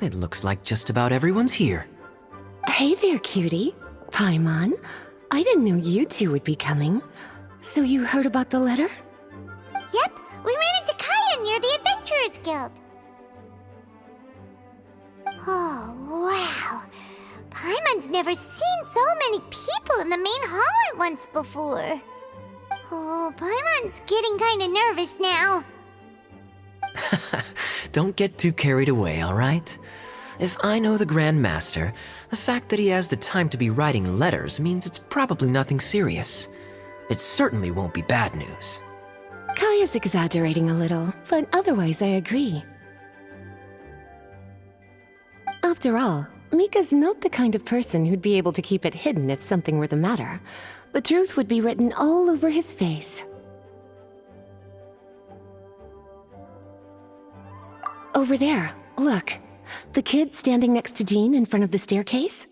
It looks like just about everyone's here. Hey there, cutie. Paimon. I didn't know you two would be coming. So you heard about the letter? Yep, we ran into Kaya near the Adventurers Guild. Oh, wow. Paimon's never seen so many people in the main hall at once before. Oh, Paimon's getting kinda nervous now. Don't get too carried away, all right? If I know the Grand Master, the fact that he has the time to be writing letters means it's probably nothing serious. It certainly won't be bad news. Kaya's exaggerating a little, but otherwise I agree. After all, Mika's not the kind of person who'd be able to keep it hidden if something were the matter. The truth would be written all over his face. Over there, look. The kid standing next to Jean in front of the staircase?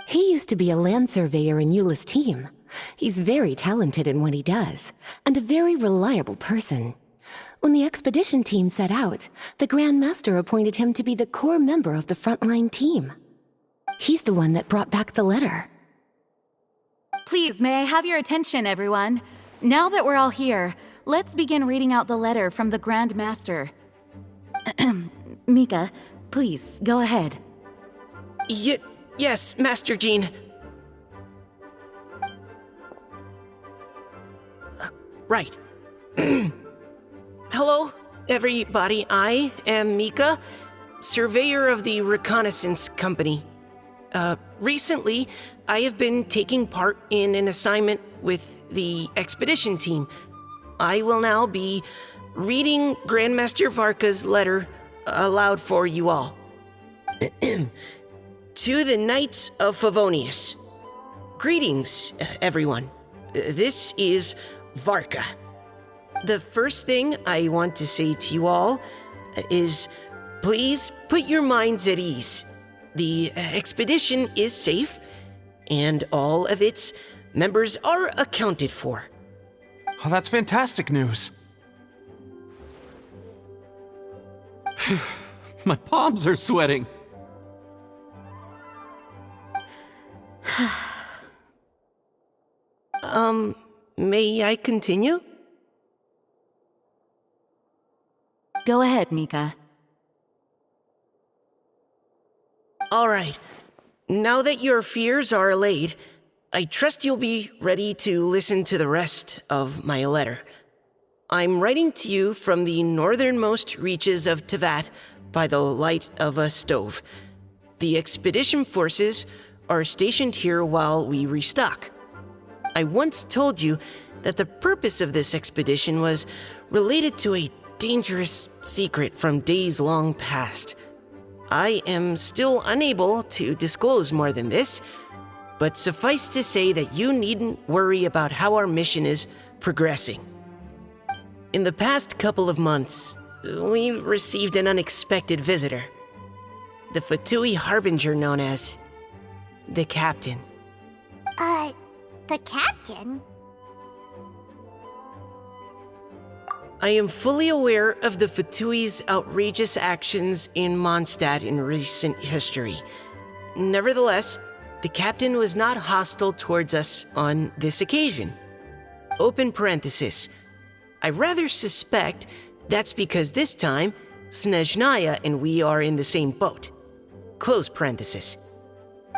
He used to be a land surveyor in Eula's team. He's very talented in what he does, and a very reliable person. When the expedition team set out, the Grand Master appointed him to be the core member of the frontline team. He's the one that brought back the letter. Please, may I have your attention, everyone? Now that we're all here, let's begin reading out the letter from the Grand Master. Mika, please, go ahead. Yes, Master Jean. Right. Hello, everybody. I am Mika, surveyor of the Reconnaissance Company. Recently, I have been taking part in an assignment with the expedition team. I will now be reading Grandmaster Varka's letter aloud for you all. To the Knights of Favonius. Greetings, everyone. This is Varka. The first thing I want to say to you all is, please put your minds at ease. The expedition is safe, and all of its members are accounted for. Oh, that's fantastic news. My palms are sweating. May I continue? Go ahead, Mika. All right. Now that your fears are allayed, I trust you'll be ready to listen to the rest of my letter. I'm writing to you from the northernmost reaches of Tevat by the light of a stove. The expedition forces are stationed here while we restock. I once told you that the purpose of this expedition was related to a dangerous secret from days long past. I am still unable to disclose more than this, but suffice to say that you needn't worry about how our mission is progressing. In the past couple of months, we received an unexpected visitor. The Fatui Harbinger known as the Captain. The Captain? I am fully aware of the Fatui's outrageous actions in Mondstadt in recent history. Nevertheless, the Captain was not hostile towards us on this occasion. Open parenthesis. I rather suspect that's because this time, Snezhnaya and we are in the same boat. Close parenthesis.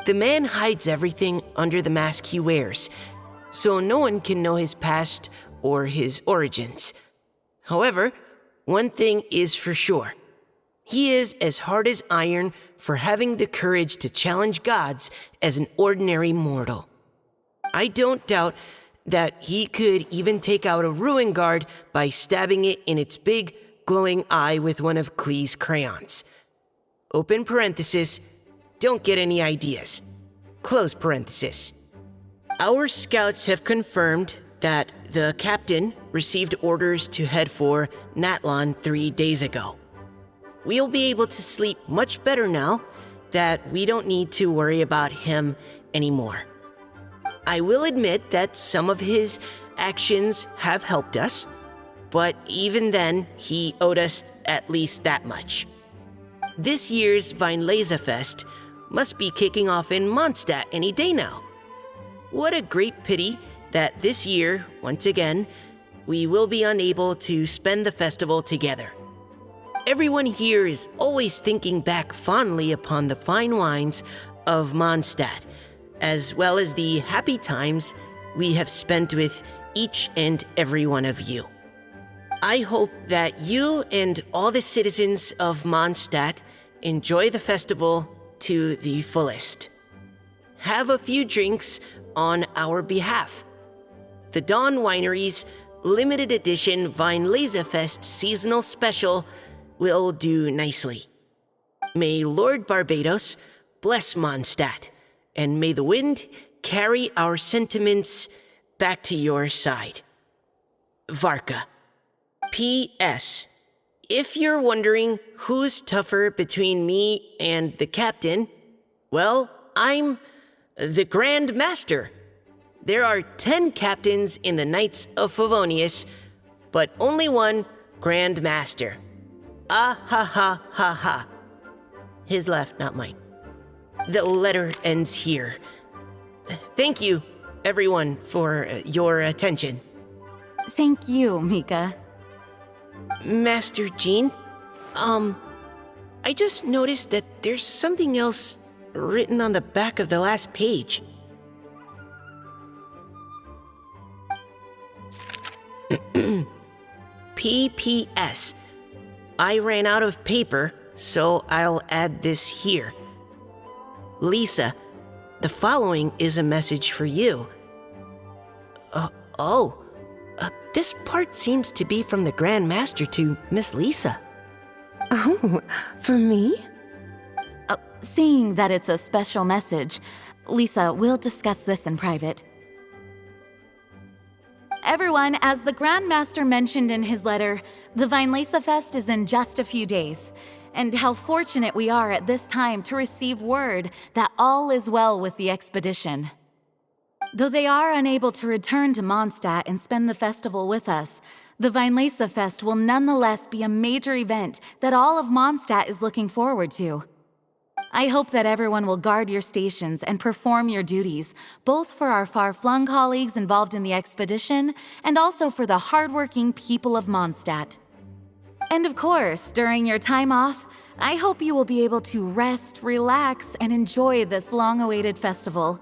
The man hides everything under the mask he wears, so no one can know his past or his origins. However, one thing is for sure. He is as hard as iron for having the courage to challenge gods as an ordinary mortal. I don't doubt that he could even take out a ruin guard by stabbing it in its big, glowing eye with one of Klee's crayons. Open parenthesis, don't get any ideas. Close parenthesis. Our scouts have confirmed that the Captain received orders to head for Natlon 3 days ago. We'll be able to sleep much better now that we don't need to worry about him anymore. I will admit that some of his actions have helped us, but even then, he owed us at least that much. This year's Vineleza Fest must be kicking off in Mondstadt any day now. What a great pity that this year, once again, we will be unable to spend the festival together. Everyone here is always thinking back fondly upon the fine wines of Mondstadt, as well as the happy times we have spent with each and every one of you. I hope that you and all the citizens of Mondstadt enjoy the festival to the fullest. Have a few drinks on our behalf. The Dawn Winery's limited edition Vineleza Fest seasonal special will do nicely. May Lord Barbados bless Mondstadt, and may the wind carry our sentiments back to your side. Varka. P.S. If you're wondering who's tougher between me and the captain, well, I'm the Grand Master. There are 10 captains in the Knights of Favonius, but only one Grand Master. Ah ha ha ha ha. His laugh, not mine. The letter ends here. Thank you, everyone, for your attention. Thank you, Mika. Master Jean, I just noticed that there's something else written on the back of the last page. PPS. I ran out of paper, so I'll add this here. Lisa, the following is a message for you. This part seems to be from the Grand Master to Miss Lisa. Oh, for me? Seeing that it's a special message, Lisa, we'll discuss this in private. Everyone, as the Grand Master mentioned in his letter, the Vineleza Fest is in just a few days, and how fortunate we are at this time to receive word that all is well with the expedition. Though they are unable to return to Mondstadt and spend the festival with us, the Vineleza Fest will nonetheless be a major event that all of Mondstadt is looking forward to. I hope that everyone will guard your stations and perform your duties, both for our far-flung colleagues involved in the expedition and also for the hardworking people of Mondstadt. And of course, during your time off, I hope you will be able to rest, relax, and enjoy this long-awaited festival.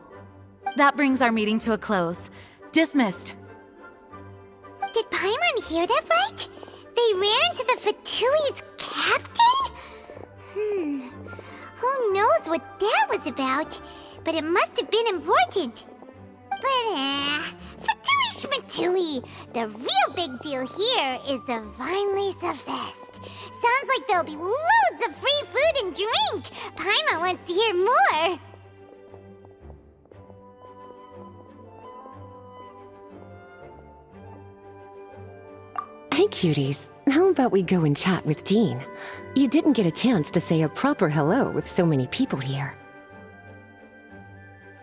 That brings our meeting to a close. Dismissed. Did Paimon hear that right? They ran into the Fatui's captain? Who knows what that was about? But it must have been important. But, Fatui Schmatui! The real big deal here is the Vineleza Fest. Sounds like there'll be loads of free food and drink. Paimon wants to hear more. Hey, cuties. How about we go and chat with Jean? You didn't get a chance to say a proper hello with so many people here.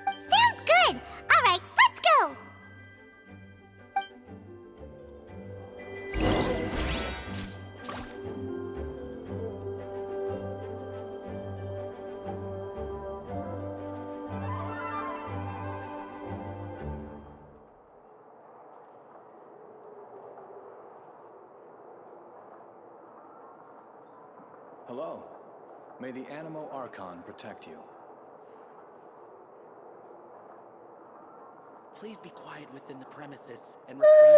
Sounds good. All right, let's go. Hello. May the Animo Archon protect you. Please be quiet within the premises and refrain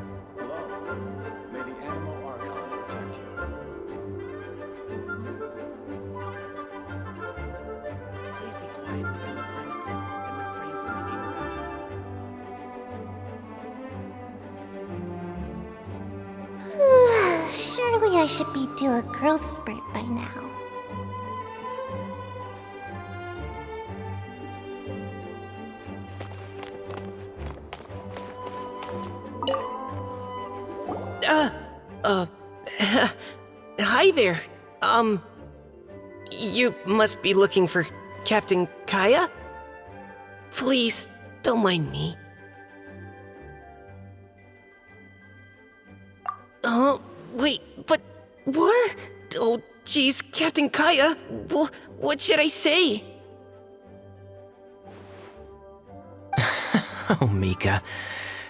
Hello. May the Animo Archon protect you. Please be quiet within the premises and refrain from making a racket. Surely I should be due a growth spurt by now. Hi there. You must be looking for Captain Kaya? Please, don't mind me. Oh, wait, but what? Oh, geez, Captain Kaya, what should I say? Oh, Mika,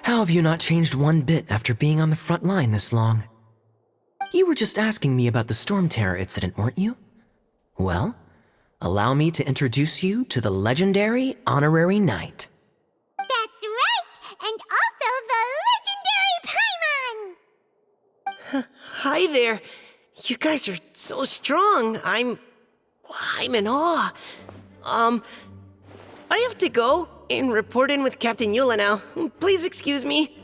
how have you not changed one bit after being on the front line this long? You were just asking me about the Storm Terror incident, weren't you? Well, allow me to introduce you to the legendary Honorary Knight. That's right! And also the legendary Paimon! Hi there. You guys are so strong. I'm in awe. I have to go and report in with Captain Eula now. Please excuse me.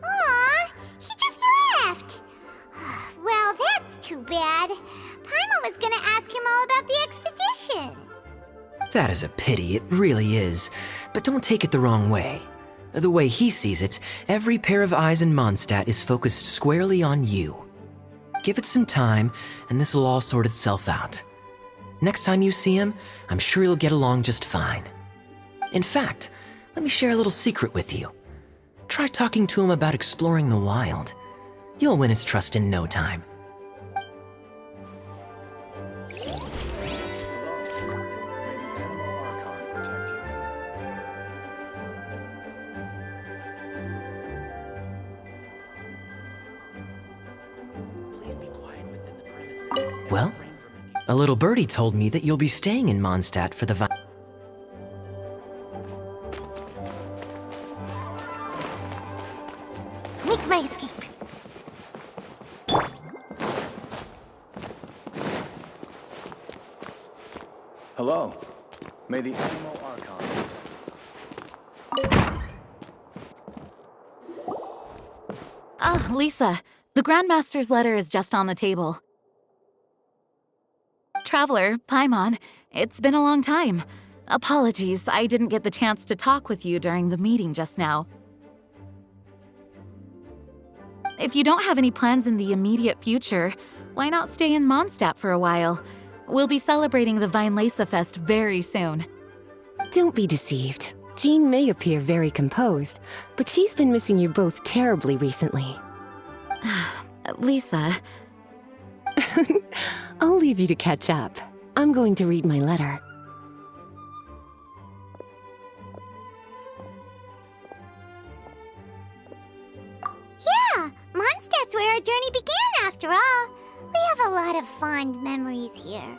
Aw, he just left. Well, that's too bad. Paimon was gonna ask him all about the expedition. That is a pity, it really is. But don't take it the wrong way. The way he sees it, every pair of eyes in Mondstadt is focused squarely on you. Give it some time, and this will all sort itself out. Next time you see him, I'm sure you'll get along just fine. In fact, let me share a little secret with you. Try talking to him about exploring the wild. You'll win his trust in no time. May the animal archon protect you. Please be quiet within the premises. Well, a little birdie told me that you'll be staying in Mondstadt for the Make my escape. Hello. May the animal archon protect Ah, Lisa, the Grandmaster's letter is just on the table. Traveler, Paimon, it's been a long time. Apologies, I didn't get the chance to talk with you during the meeting just now. If you don't have any plans in the immediate future, why not stay in Mondstadt for a while? We'll be celebrating the Weinlese Fest very soon. Don't be deceived. Jean may appear very composed, but she's been missing you both terribly recently. Lisa, I'll leave you to catch up. I'm going to read my letter. Yeah, Mondstadt's where our journey began after all. We have a lot of fond memories here.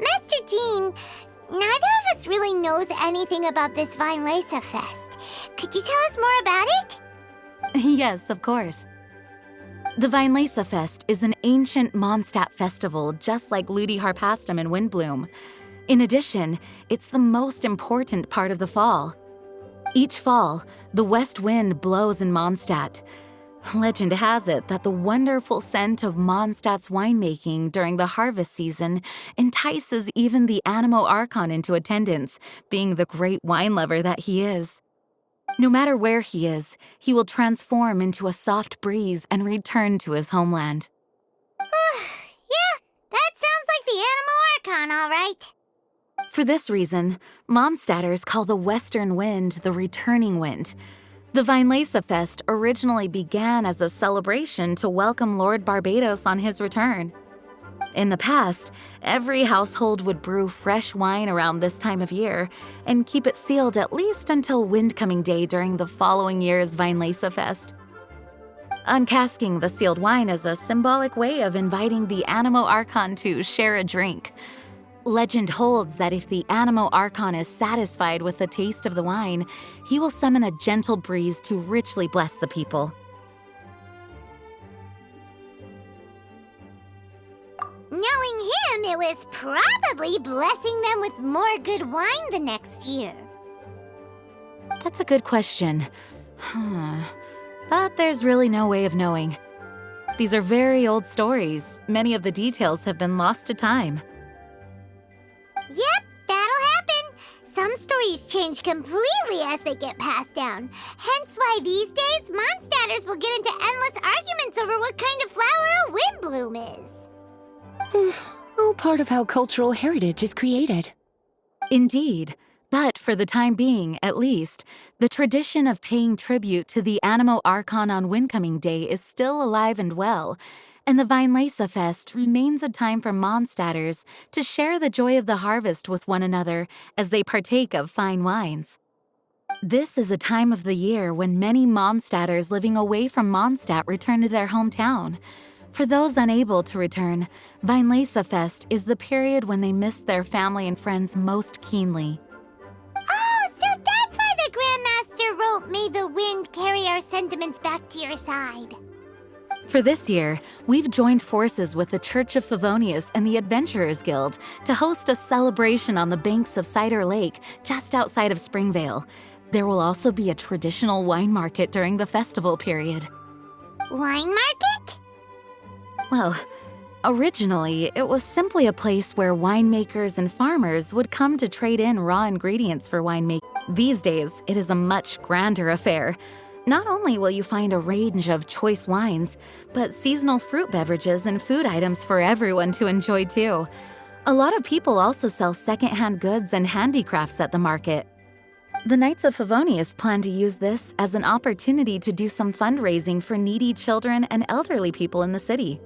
Master Jean, neither of us really knows anything about this Weinlese Fest. Could you tell us more about it? yes, of course. The Weinlese Fest is an ancient Mondstadt festival just like Ludi Harpastum and Windbloom. In addition, it's the most important part of the fall. Each fall, the west wind blows in Mondstadt. Legend has it that the wonderful scent of Mondstadt's winemaking during the harvest season entices even the Animo Archon into attendance, being the great wine lover that he is. No matter where he is, he will transform into a soft breeze and return to his homeland. Yeah, that sounds like the Animo Archon, all right. For this reason, Mondstadters call the western wind the returning wind. The Weinlese Fest originally began as a celebration to welcome Lord Barbados on his return. In the past, every household would brew fresh wine around this time of year and keep it sealed at least until Windcoming Day during the following year's Weinlese Fest. Uncasking the sealed wine is a symbolic way of inviting the Animo Archon to share a drink. Legend holds that if the Animo Archon is satisfied with the taste of the wine, he will summon a gentle breeze to richly bless the people. Knowing him, it was probably blessing them with more good wine the next year. That's a good question. But there's really no way of knowing. These are very old stories. Many of the details have been lost to time. Yep, that'll happen. So some stories change completely as they get passed down. Hence why these days, Mondstadters will get into endless arguments over what kind of flower a windbloom is. All part of how cultural heritage is created. Indeed. But for the time being, at least, the tradition of paying tribute to the Animo Archon on Windcoming Day is still alive and well, and the Weinlese Fest remains a time for Mondstadters to share the joy of the harvest with one another as they partake of fine wines. This is a time of the year when many Mondstadters living away from Mondstadt return to their hometown. For those unable to return, Weinlese Fest is the period when they miss their family and friends most keenly. Oh, so that's why the Grandmaster wrote, "May the wind carry our sentiments back to your side." For this year, we've joined forces with the Church of Favonius and the Adventurers Guild to host a celebration on the banks of Cider Lake, just outside of Springvale. There will also be a traditional wine market during the festival period. Wine market? Well, originally, it was simply a place where winemakers and farmers would come to trade in raw ingredients for winemaking. These days, it is a much grander affair. Not only will you find a range of choice wines, but seasonal fruit beverages and food items for everyone to enjoy too. A lot of people also sell secondhand goods and handicrafts at the market. The Knights of Favonius plan to use this as an opportunity to do some fundraising for needy children and elderly people in the city.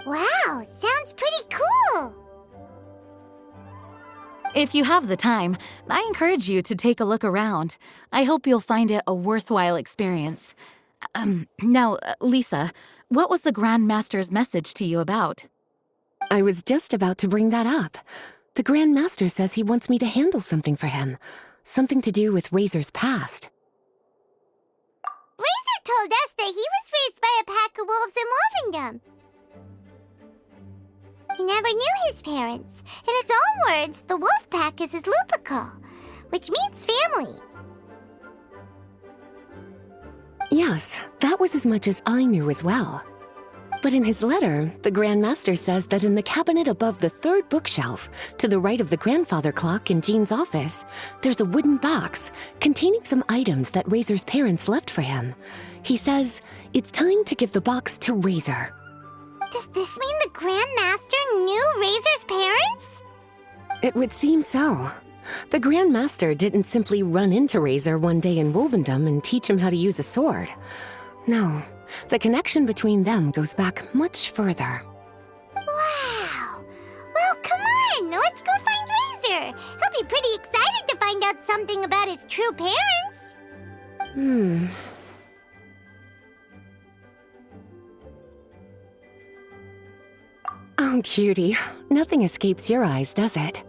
Wow, sounds pretty cool. If you have the time, I encourage you to take a look around. I hope you'll find it a worthwhile experience. Now, Lisa, what was the Grand Master's message to you about? I was just about to bring that up. The Grand Master says he wants me to handle something for him. Something to do with Razor's past. Razor told us that he was raised by a pack of wolves in Wolvendom. He never knew his parents. In his own words, the wolf pack is his lupical, which means family. Yes, that was as much as I knew as well. But in his letter, the Grand Master says that in the cabinet above the third bookshelf, to the right of the grandfather clock in Jean's office, there's a wooden box containing some items that Razor's parents left for him. He says it's time to give the box to Razor. Does this mean the Grand Master knew Razor's parents? It would seem so. The Grand Master didn't simply run into Razor one day in Wolvendom and teach him how to use a sword. No, the connection between them goes back much further. Wow. Well, come on, let's go find Razor. He'll be pretty excited to find out something about his true parents. Oh, cutie, nothing escapes your eyes, does it?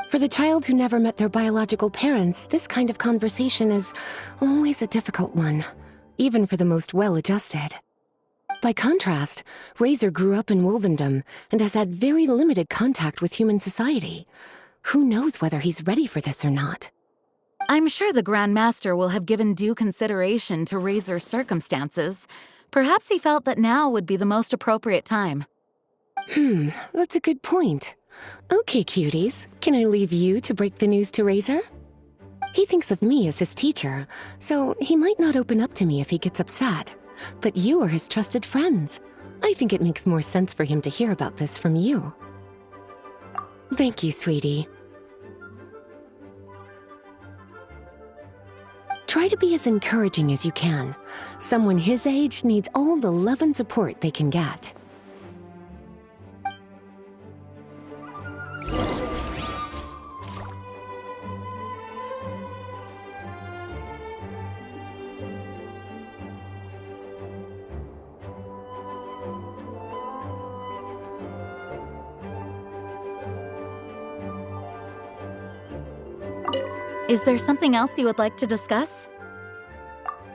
For the child who never met their biological parents, this kind of conversation is always a difficult one, even for the most well-adjusted. By contrast, Razor grew up in Wolvendom and has had very limited contact with human society. Who knows whether he's ready for this or not? I'm sure the Grand Master will have given due consideration to Razor's circumstances. Perhaps he felt that now would be the most appropriate time. That's a good point. Okay, cuties, can I leave you to break the news to Razor? He thinks of me as his teacher, so he might not open up to me if he gets upset. But you are his trusted friends. I think it makes more sense for him to hear about this from you. Thank you, sweetie. Try to be as encouraging as you can. Someone his age needs all the love and support they can get. Is there something else you would like to discuss?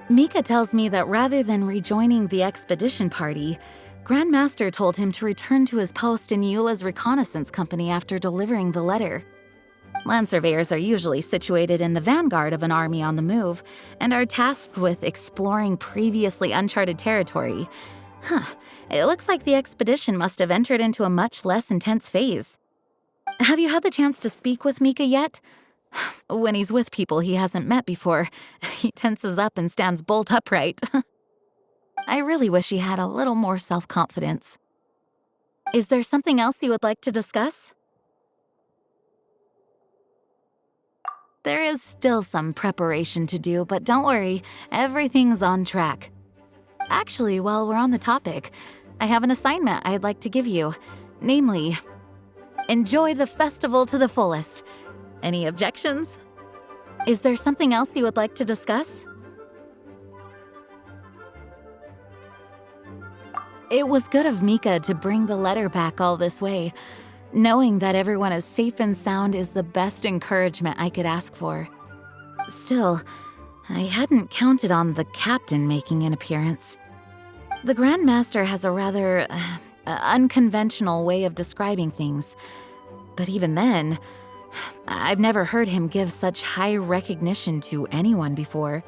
Mika tells me that rather than rejoining the expedition party, Grandmaster told him to return to his post in Eula's reconnaissance company after delivering the letter. Land surveyors are usually situated in the vanguard of an army on the move and are tasked with exploring previously uncharted territory. It looks like the expedition must have entered into a much less intense phase. Have you had the chance to speak with Mika yet? When he's with people he hasn't met before, he tenses up and stands bolt upright. I really wish he had a little more self-confidence. Is there something else you would like to discuss? There is still some preparation to do, but don't worry, everything's on track. Actually, while we're on the topic, I have an assignment I'd like to give you. Namely, enjoy the festival to the fullest. Any objections? Is there something else you would like to discuss? It was good of Mika to bring the letter back all this way. Knowing that everyone is safe and sound is the best encouragement I could ask for. Still, I hadn't counted on the captain making an appearance. The Grand Master has a rather unconventional way of describing things. But even then, I've never heard him give such high recognition to anyone before.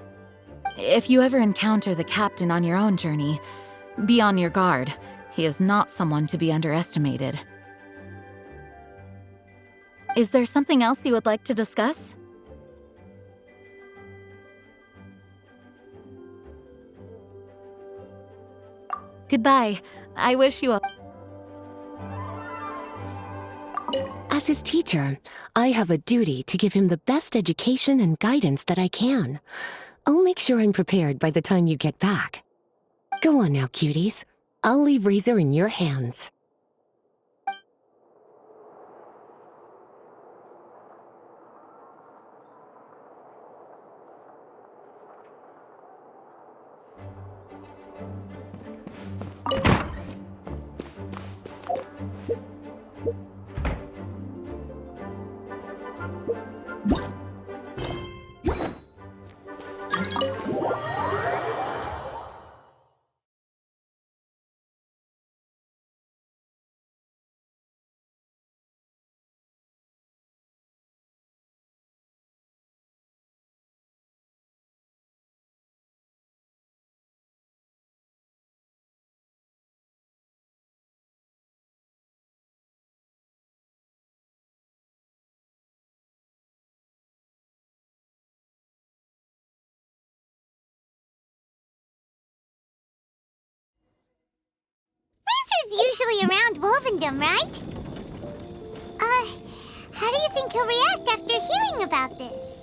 If you ever encounter the captain on your own journey, be on your guard. He is not someone to be underestimated. Is there something else you would like to discuss? Goodbye. I wish you a... As his teacher, I have a duty to give him the best education and guidance that I can. I'll make sure I'm prepared by the time you get back. Go on now, cuties. I'll leave Razor in your hands. Razor's usually around Wolvendom, right? How do you think he'll react after hearing about this?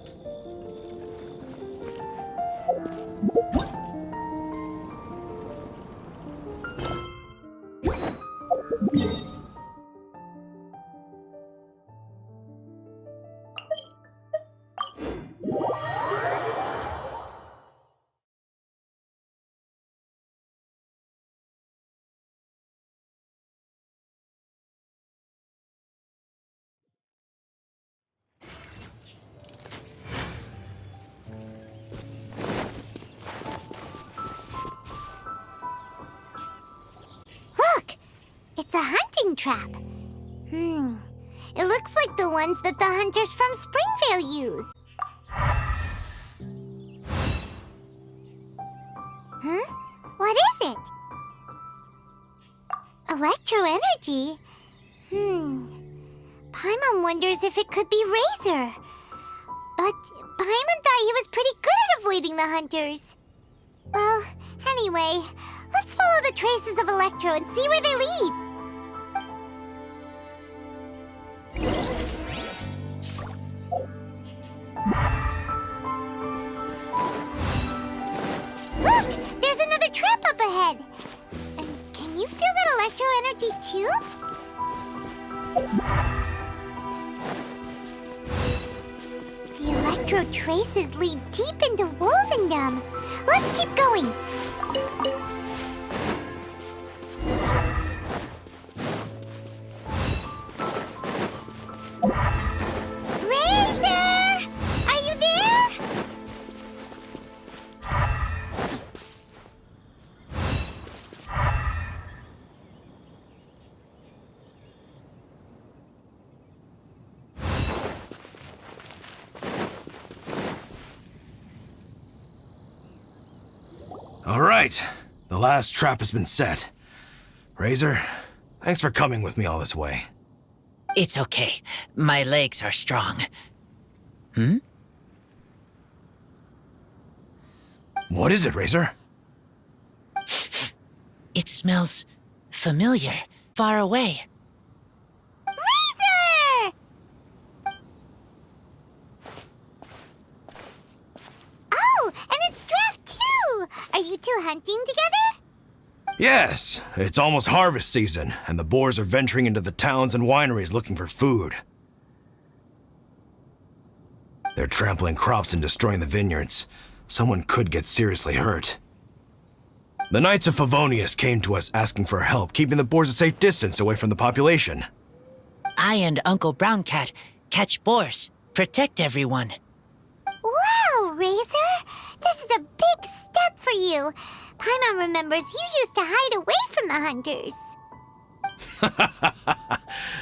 Look! It's a hunting trap. It looks like the ones that the hunters from Springvale use. Huh? What is it? Electro energy? Paimon wonders if it could be Razor. But Paimon thought he was pretty good at avoiding the hunters. Well, anyway, let's follow the traces of Electro and see where they lead. Look! There's another trap up ahead! Can you feel that electro energy too? The electro traces lead deep into Wolvendom. Let's keep going! Razor! Are you there? All right, the last trap has been set. Razor, thanks for coming with me all this way. It's okay. My legs are strong. What is it, Razor? It smells familiar, far away. Razor! Oh, and it's Draft too! Are you two hunting together? Yes, it's almost harvest season, and the boars are venturing into the towns and wineries looking for food. They're trampling crops and destroying the vineyards. Someone could get seriously hurt. The Knights of Favonius came to us asking for help keeping the boars a safe distance away from the population. I and Uncle Brown Cat catch boars, protect everyone. Wow, Razor! This is a big step for you. Paimon remembers you used to hide away from the hunters.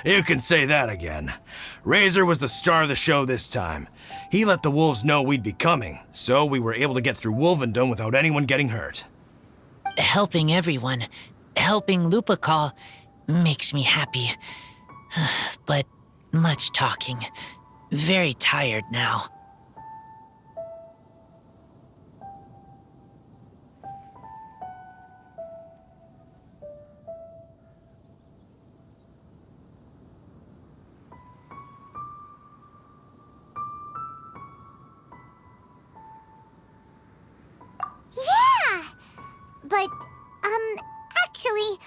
You can say that again. Razor was the star of the show this time. He let the wolves know we'd be coming, so we were able to get through Wolvendom without anyone getting hurt. Helping everyone, helping Lupercal, makes me happy. But much talking. Very tired now. Yeah! But, actually,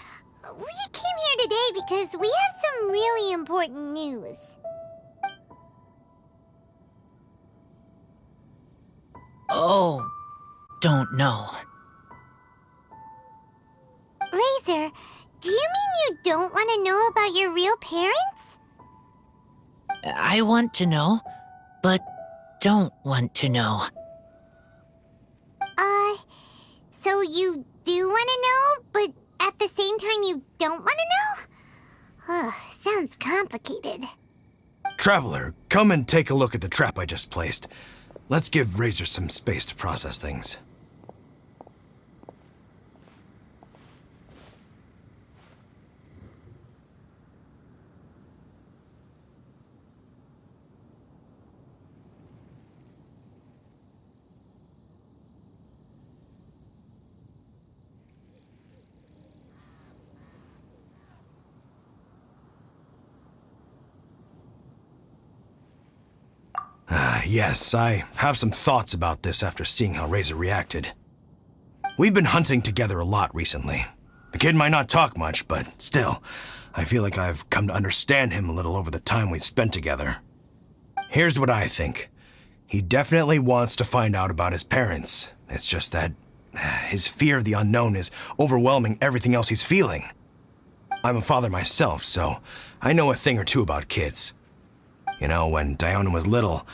we came here today because we have some really important news. Oh, don't know. Razor, do you mean you don't want to know about your real parents? I want to know, but don't want to know. So you do want to know, but at the same time you don't want to know? Sounds complicated. Traveler, come and take a look at the trap I just placed. Let's give Razor some space to process things. Yes, I have some thoughts about this after seeing how Razor reacted. We've been hunting together a lot recently. The kid might not talk much, but still, I feel like I've come to understand him a little over the time we've spent together. Here's what I think. He definitely wants to find out about his parents. It's just that his fear of the unknown is overwhelming everything else he's feeling. I'm a father myself, so I know a thing or two about kids. You know, when Diona was little,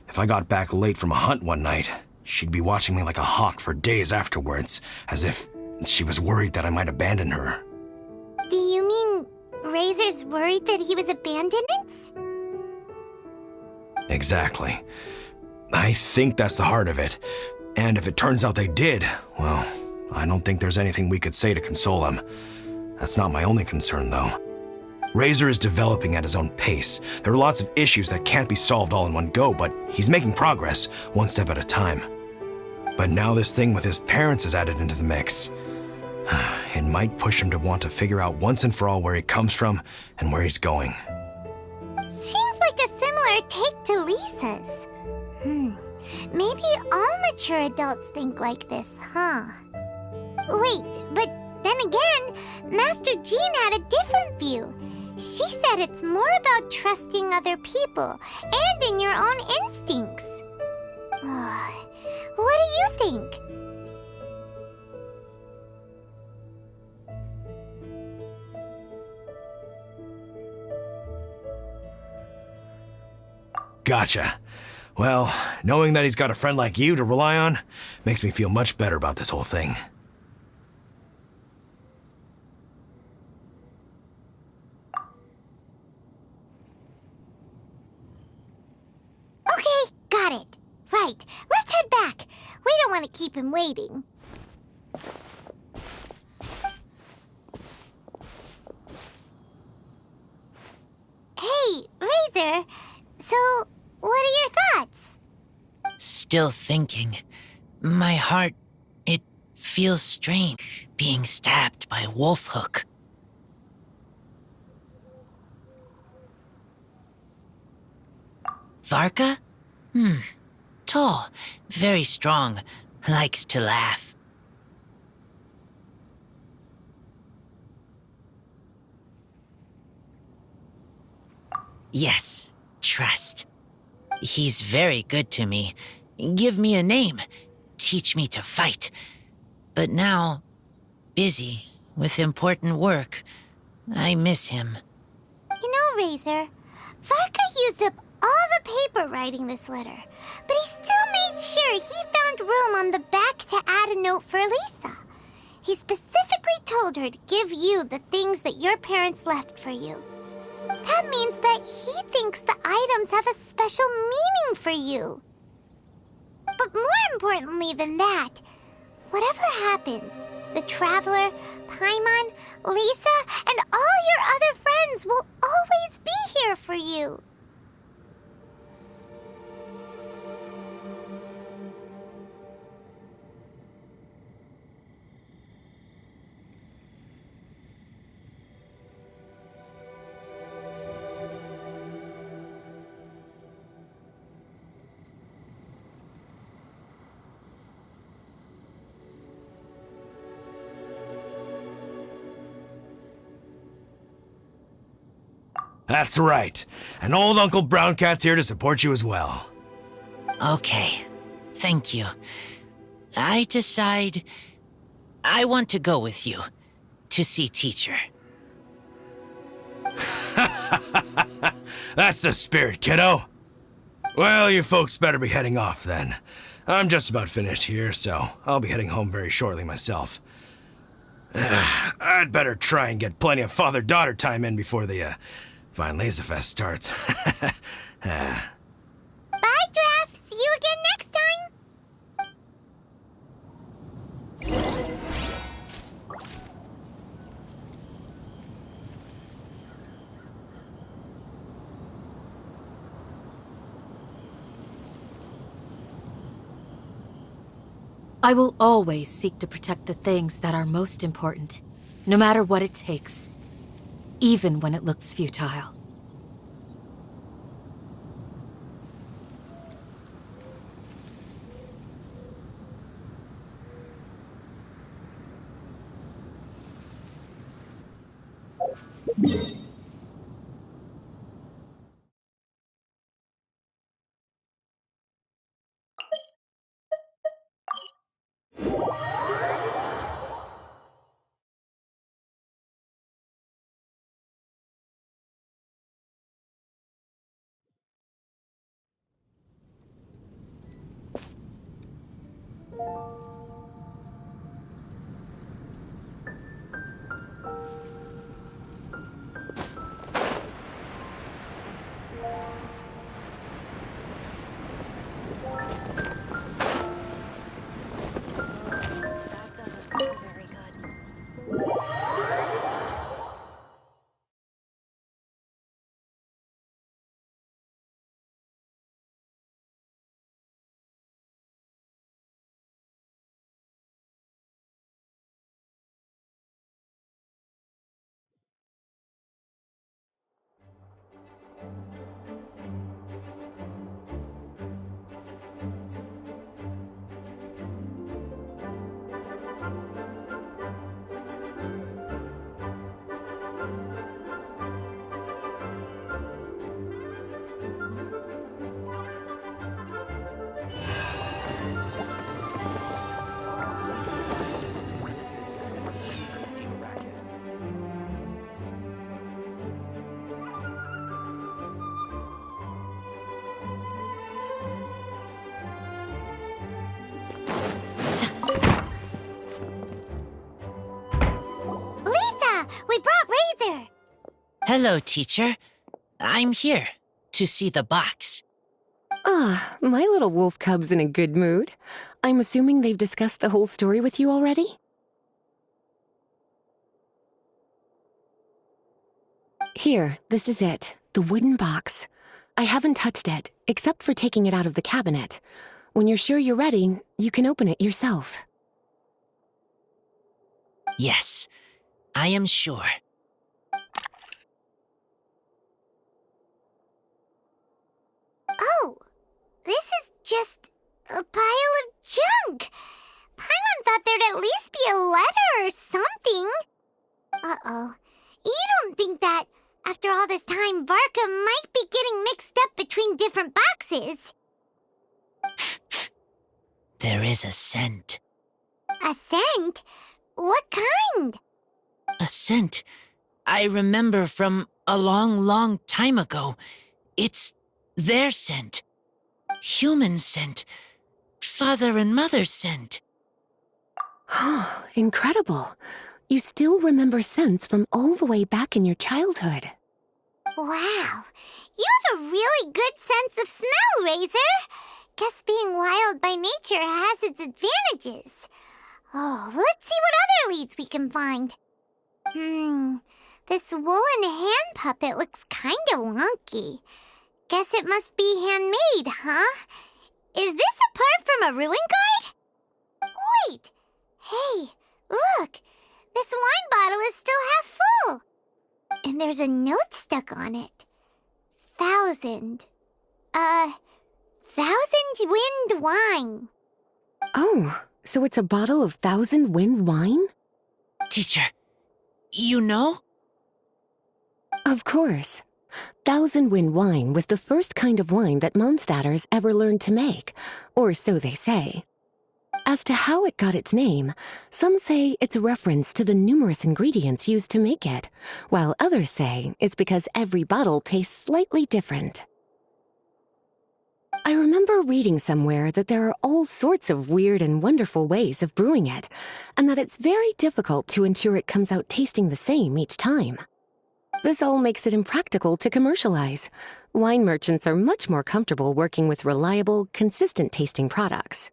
if I got back late from a hunt one night, she'd be watching me like a hawk for days afterwards, as if she was worried that I might abandon her. Do you mean Razor's worried that he was abandonments? Exactly. I think that's the heart of it. And if it turns out they did, well, I don't think there's anything we could say to console him. That's not my only concern, though. Razor is developing at his own pace. There are lots of issues that can't be solved all in one go, but he's making progress, one step at a time. But now this thing with his parents is added into the mix. It might push him to want to figure out once and for all where he comes from and where he's going. Seems like a similar take to Lisa's. Maybe all mature adults think like this, huh? Wait, but then again, Master Jean had a different view. She said it's more about trusting other people and in your own instincts. What do you think? Gotcha. Well, knowing that he's got a friend like you to rely on makes me feel much better about this whole thing. Okay, got it. Right, let's head back. We don't want to keep him waiting. Hey, Razor. So, what are your thoughts? still thinking. My heart, it feels strange being stabbed by a wolf hook. Varka? Tall, very strong, likes to laugh. Yes, trust. He's very good to me. Give me a name. Teach me to fight. But now, busy with important work. I miss him. You know, Razor, Varka used up all the paper writing this letter, but he still made sure he found room on the back to add a note for Lisa. He specifically told her to give you the things that your parents left for you. That means that he thinks the items have a special meaning for you. But more importantly than that, whatever happens, the Traveler, Paimon, Lisa, and all your other friends will always be here for you. That's right. And old Uncle Brown Cat's here to support you as well. Okay, thank you. I decide I want to go with you to see teacher. That's the spirit, kiddo. Well, you folks better be heading off then. I'm just about finished here, so I'll be heading home very shortly myself. I'd better try and get plenty of father-daughter time in before the Laser Fest starts. Bye, Draf. See you again next time. I will always seek to protect the things that are most important, no matter what it takes, even when it looks futile. We brought Razor! Hello, teacher. I'm here to see the box. Ah, my little wolf cub's in a good mood. I'm assuming they've discussed the whole story with you already? Here, this is it. The wooden box. I haven't touched it, except for taking it out of the cabinet. When you're sure you're ready, you can open it yourself. Yes, I am sure. Oh, this is just a pile of junk. Paimon thought there'd at least be a letter or something. Uh-oh. You don't think that, after all this time, Varka might be getting mixed up between different boxes? There is a scent. A scent? What kind? A scent I remember from a long, long time ago. It's their scent. Human scent. Father and mother scent. Incredible. You still remember scents from all the way back in your childhood. Wow. You have a really good sense of smell, Razor. Guess being wild by nature has its advantages. Oh, let's see what other leads we can find. This woolen hand puppet looks kinda wonky. Guess it must be handmade, huh? Is this a part from a ruin guard? Wait! Hey, look! This wine bottle is still half full! And there's a note stuck on it. 1,000 wind wine. Oh, so it's a bottle of 1,000 wind wine? Teacher, you know? Of course. 1,000 wind wine was the first kind of wine that Mondstadters ever learned to make, or so they say. As to how it got its name, some say it's a reference to the numerous ingredients used to make it, while others say it's because every bottle tastes slightly different. I remember reading somewhere that there are all sorts of weird and wonderful ways of brewing it, and that it's very difficult to ensure it comes out tasting the same each time. This all makes it impractical to commercialize. Wine merchants are much more comfortable working with reliable, consistent-tasting products.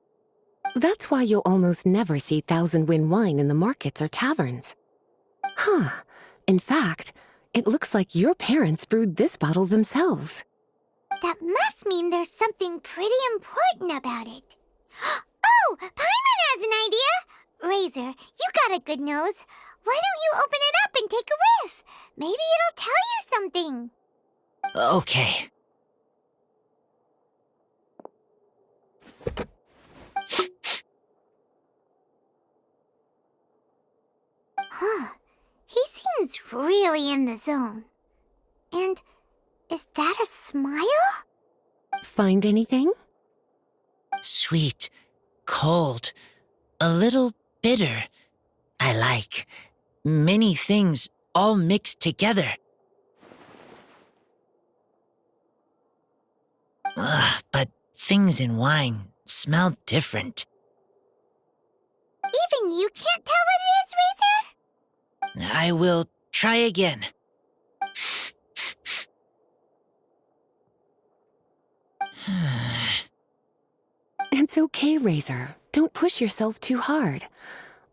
That's why you'll almost never see 1,000 wind wine in the markets or taverns. In fact, it looks like your parents brewed this bottle themselves. That must mean there's something pretty important about it. Oh, Paimon has an idea! Razor, you got a good nose. Why don't you open it up and take a whiff? Maybe it'll tell you something. Okay. He seems really in the zone. And is that a smile? Find anything? Sweet, cold, a little bitter. I like many things all mixed together. But things in wine smell different. Even you can't tell what it is, Razor? I will try again. It's okay, Razor. Don't push yourself too hard.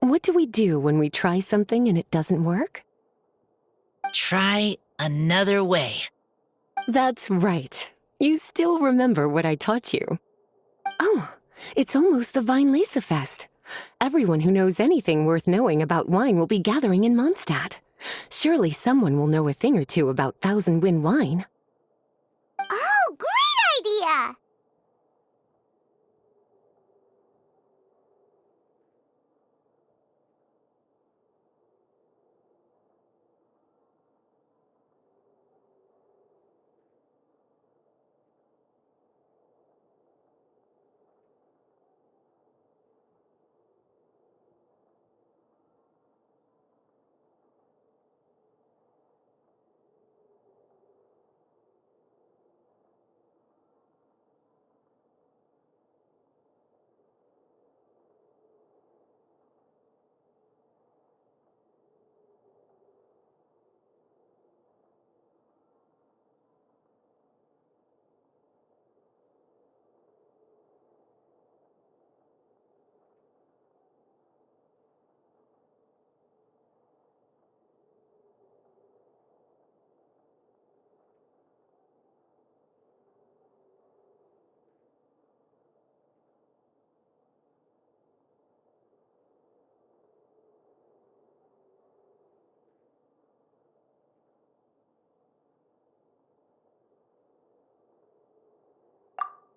What do we do when we try something and it doesn't work? Try another way. That's right. You still remember what I taught you. Oh, it's almost the Weinlese Fest. Everyone who knows anything worth knowing about wine will be gathering in Mondstadt. Surely someone will know a thing or two about 1,000 wind wine. Oh, great idea!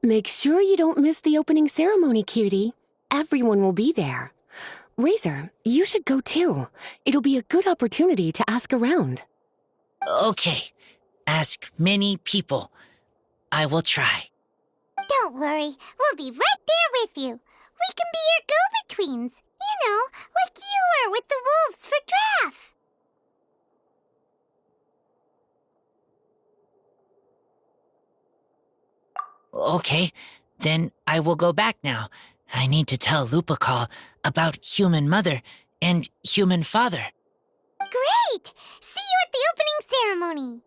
Make sure you don't miss the opening ceremony, cutie. Everyone will be there. Razor, you should go too. It'll be a good opportunity to ask around. Okay. Ask many people. I will try. Don't worry, we'll be right there with you. We can be your go-betweens. You know, like you were with the wolves for Draff. Okay, then I will go back now. I need to tell Lupacall about Human Mother and Human Father. Great! See you at the opening ceremony.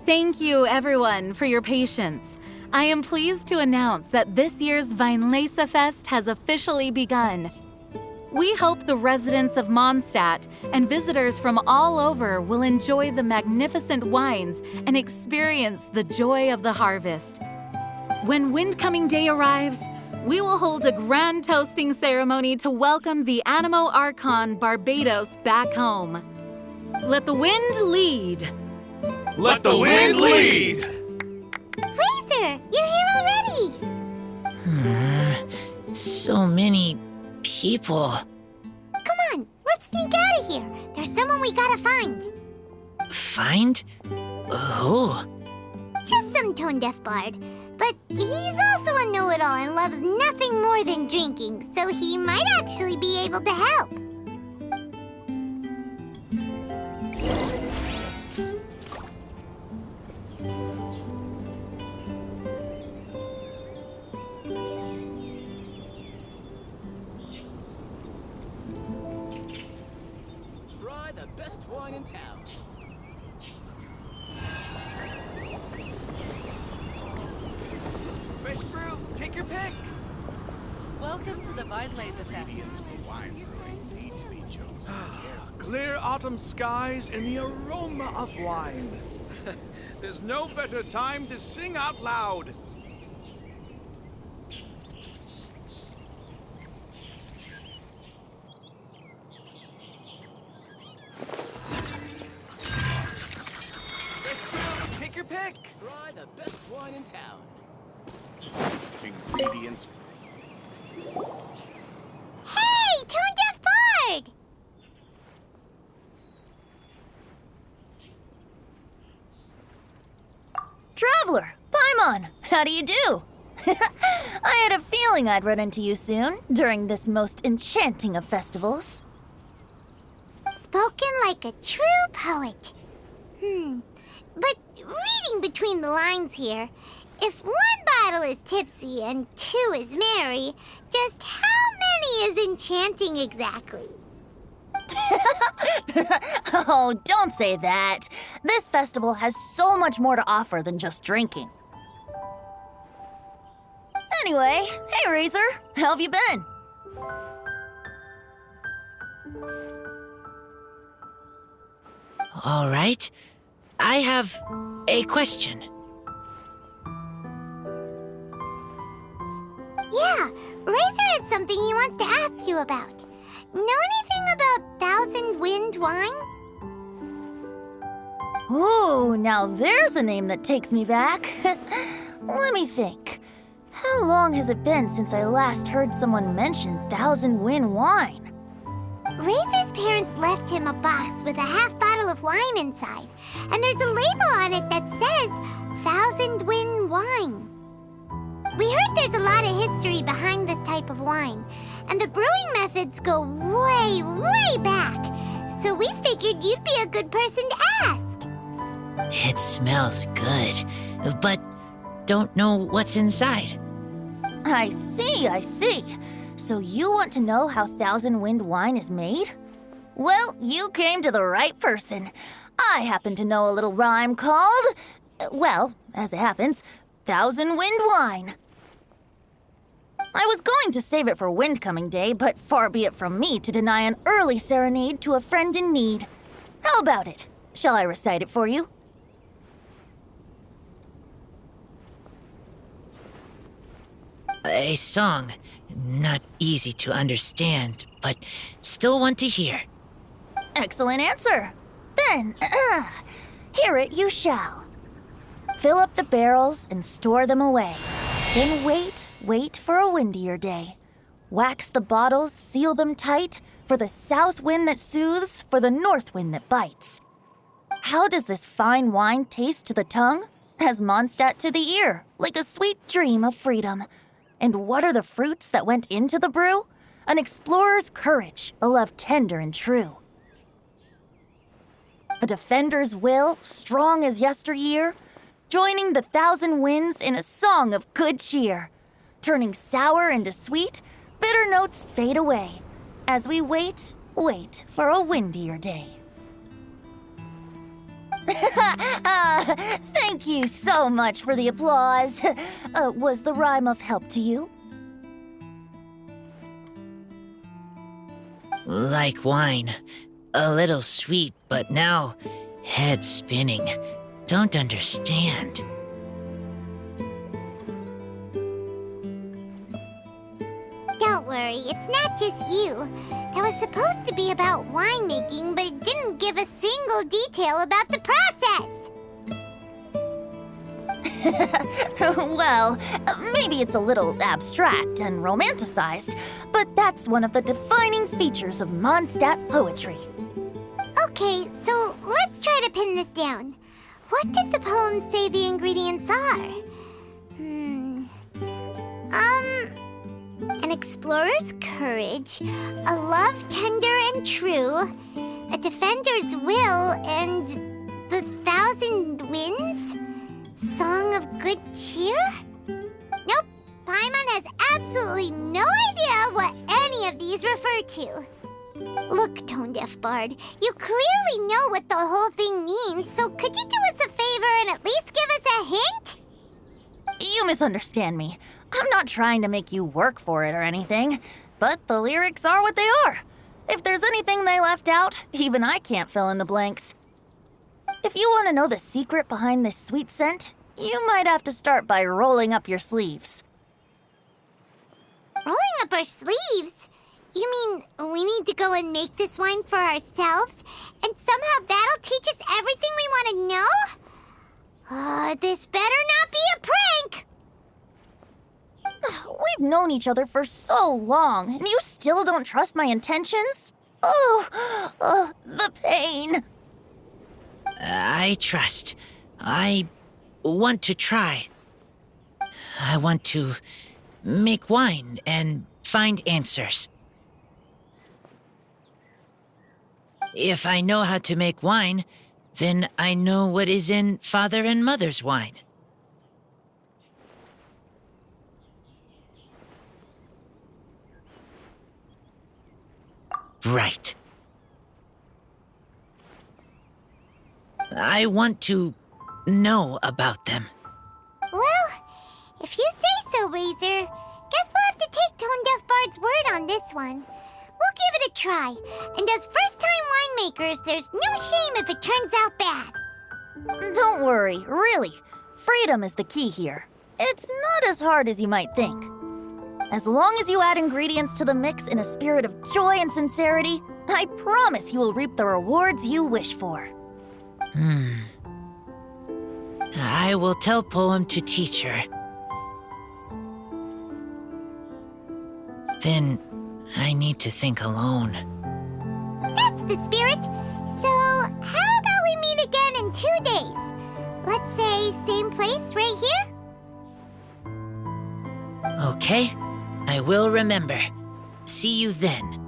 Thank you, everyone, for your patience. I am pleased to announce that this year's Weinlese Fest has officially begun. We hope the residents of Mondstadt and visitors from all over will enjoy the magnificent wines and experience the joy of the harvest. When Windcoming Day arrives, we will hold a grand toasting ceremony to welcome the Animo Archon Barbados back home. Let the wind lead. Let the wind lead! Razor, you're here already! So many people. Come on, let's sneak out of here. There's someone we gotta find. Find? Who? Just some tone-deaf bard. But he's also a know-it-all and loves nothing more than drinking, so he might actually be able to help. Try the best wine in town. Fresh fruit, take your pick. Welcome to the Weinlese Fest. Clear autumn skies and the aroma of wine. There's no better time to sing out loud. Fresh fruit, take your pick. Try the best wine in town. Ingredients. Hey, tone-deaf bard! Traveler, Paimon, how do you do? I had a feeling I'd run into you soon, during this most enchanting of festivals. Spoken like a true poet. But reading between the lines here, if one bottle is tipsy and two is merry, just how many is enchanting exactly? Oh, don't say that. This festival has so much more to offer than just drinking. Anyway, hey Razor, how have you been? All right. I have a question. Yeah, Razor has something he wants to ask you about. Know anything about Thousand Wind wine? Ooh, now there's a name that takes me back. Let me think. How long has it been since I last heard someone mention Thousand Wind wine? Razor's parents left him a box with a half bottle of wine inside, and there's a label on it that says Thousand Wind wine. We heard there's a lot of history behind this type of wine, and the brewing methods go way, way back. So we figured you'd be a good person to ask. It smells good, but don't know what's inside. I see, I see. So you want to know how Thousand Wind wine is made? Well, you came to the right person. I happen to know a little rhyme called, well, as it happens, Thousand Wind wine. I was going to save it for Windcoming Day, but far be it from me to deny an early serenade to a friend in need. How about it? Shall I recite it for you? A song. Not easy to understand, but still want to hear. Excellent answer. Then, hear it you shall. Fill up the barrels and store them away. Then wait for a windier day. Wax the bottles, seal them tight, For the south wind that soothes, for the north wind that bites. How does this fine wine taste to the tongue? As Mondstadt to the ear, like a sweet dream of freedom. And what are the fruits that went into the brew? An explorer's courage, a love tender and true. A defender's will, strong as yesteryear, joining the thousand winds in a song of good cheer. Turning sour into sweet, bitter notes fade away. As we wait for a windier day. Thank you so much for the applause. Was the rhyme of help to you? Like wine. A little sweet, but now head spinning. Don't understand. Don't worry, it's not just you. That was supposed to be about winemaking, but it didn't give a single detail about the process. Well, maybe it's a little abstract and romanticized, but that's one of the defining features of Mondstadt poetry. Okay, so let's try to pin this down. What did the poem say the ingredients are? An explorer's courage, a love tender and true, a defender's will, and the thousand winds? Song of good cheer? Nope, Paimon has absolutely no idea what any of these refer to. Look, Tone-Deaf Bard, you clearly know what the whole thing means, so could you do us a favor and at least give us a hint? You misunderstand me. I'm not trying to make you work for it or anything, but the lyrics are what they are. If there's anything they left out, even I can't fill in the blanks. If you want to know the secret behind this sweet scent, you might have to start by rolling up your sleeves. Rolling up our sleeves? You mean we need to go and make this wine for ourselves, and somehow that'll teach us everything we want to know? This better not be a prank! We've known each other for so long, and you still don't trust my intentions? Oh, the pain. I trust. I want to try. I want to make wine and find answers. If I know how to make wine, then I know what is in Father and Mother's wine. Right. I want to know about them. Well, if you say so, Razor, guess we'll have to take Tone-Deaf Bard's word on this one. We'll give it a try, and as first-time winemakers, there's no shame if it turns out bad. Don't worry, really. Freedom is the key here. It's not as hard as you might think. As long as you add ingredients to the mix in a spirit of joy and sincerity, I promise you will reap the rewards you wish for. I will tell Poem to teach her. Then I need to think alone. That's the spirit. So, how about we meet again in 2 days? Let's say same place right here? Okay, I will remember. See you then.